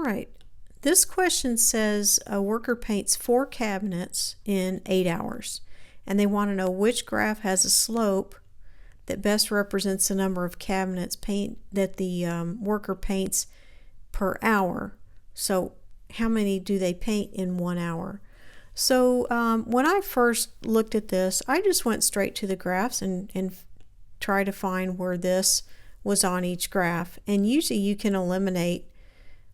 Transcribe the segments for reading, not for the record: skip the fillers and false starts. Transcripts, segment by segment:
right, this question says a worker paints 4 cabinets in 8 hours, and they want to know which graph has a slope that best represents the number of cabinets that the worker paints per hour. So how many do they paint in 1 hour? So when I first looked at this, I just went straight to the graphs and tried to find where this was on each graph. And usually you can eliminate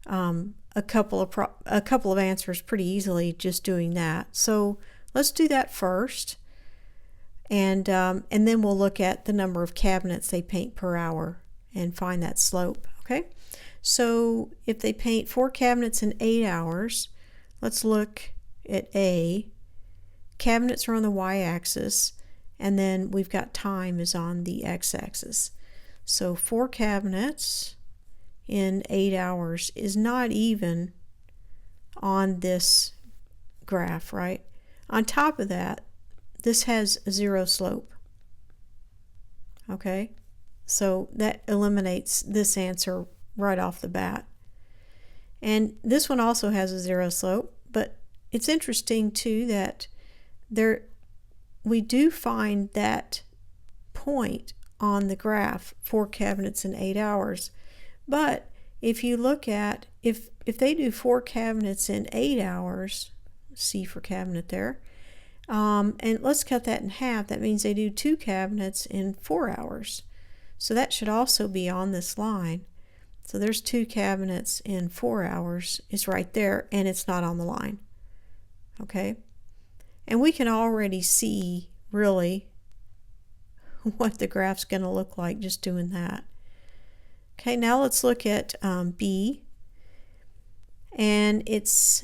a couple of answers pretty easily just doing that. So let's do that first, and then we'll look at the number of cabinets they paint per hour and find that slope. Okay, so if they paint 4 cabinets in 8 hours, let's look at A. Cabinets are on the y-axis, and then we've got time is on the x-axis. So 4 cabinets in 8 hours is not even on this graph, right? On top of that, this has a 0 slope. Okay, so that eliminates this answer right off the bat. And this one also has a 0 slope, but it's interesting too that we do find that point on the graph, 4 cabinets in 8 hours. But if you look at, if they do 4 cabinets in 8 hours, C for cabinet there, and let's cut that in half, that means they do 2 cabinets in 4 hours. So that should also be on this line. So there's 2 cabinets in 4 hours, it's right there, and it's not on the line. Okay, and we can already see really what the graph's going to look like just doing that. Okay, now let's look at B, and it's,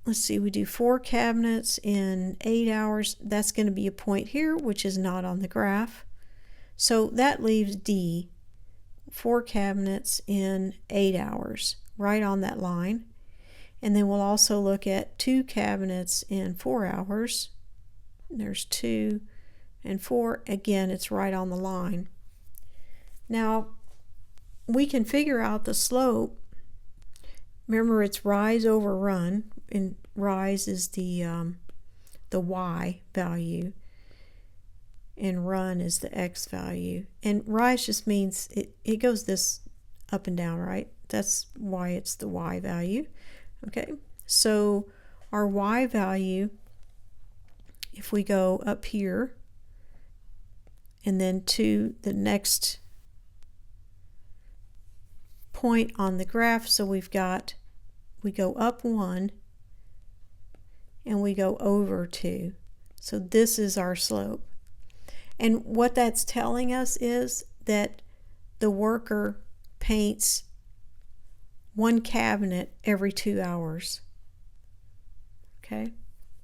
let's see, we do 4 cabinets in 8 hours. That's going to be a point here, which is not on the graph. So that leaves D, 4 cabinets in 8 hours, right on that line. And then we'll also look at 2 cabinets in 4 hours. There's 2 and 4. Again, it's right on the line. Now, we can figure out the slope. Remember, it's rise over run, and rise is the y value, and run is the x value. And rise just means it goes this up and down, right? That's why it's the y value. Okay, so our y value, if we go up here and then to the next point on the graph, so we go up 1 and we go over 2. So this is our slope. And what that's telling us is that the worker paints 1 cabinet every 2 hours. Okay,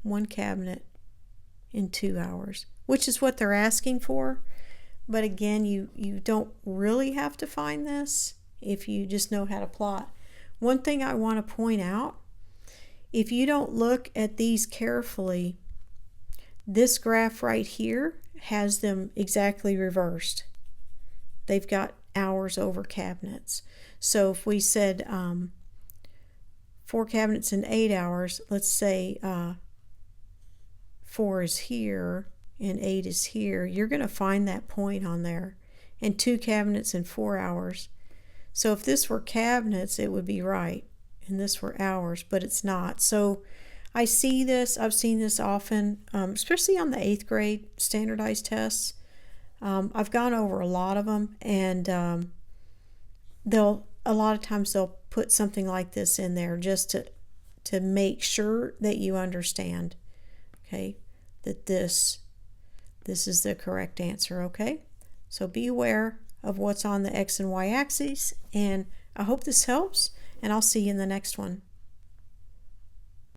1 cabinet in 2 hours, which is what they're asking for. But again, you don't really have to find this if you just know how to plot. One thing I want to point out, if you don't look at these carefully, this graph right here has them exactly reversed. They've got hours over cabinets. So if we said 4 cabinets in 8 hours, let's say 4 is here and 8 is here, you're going to find that point on there. And 2 cabinets in 4 hours. So if this were cabinets, it would be right, and this were hours, but it's not. So I see this, I've seen this often, especially on the 8th grade standardized tests. I've gone over a lot of them, and a lot of times they'll put something like this in there just to make sure that you understand, okay, that this is the correct answer. Okay, so be aware of what's on the x and y axes, and I hope this helps, and I'll see you in the next one.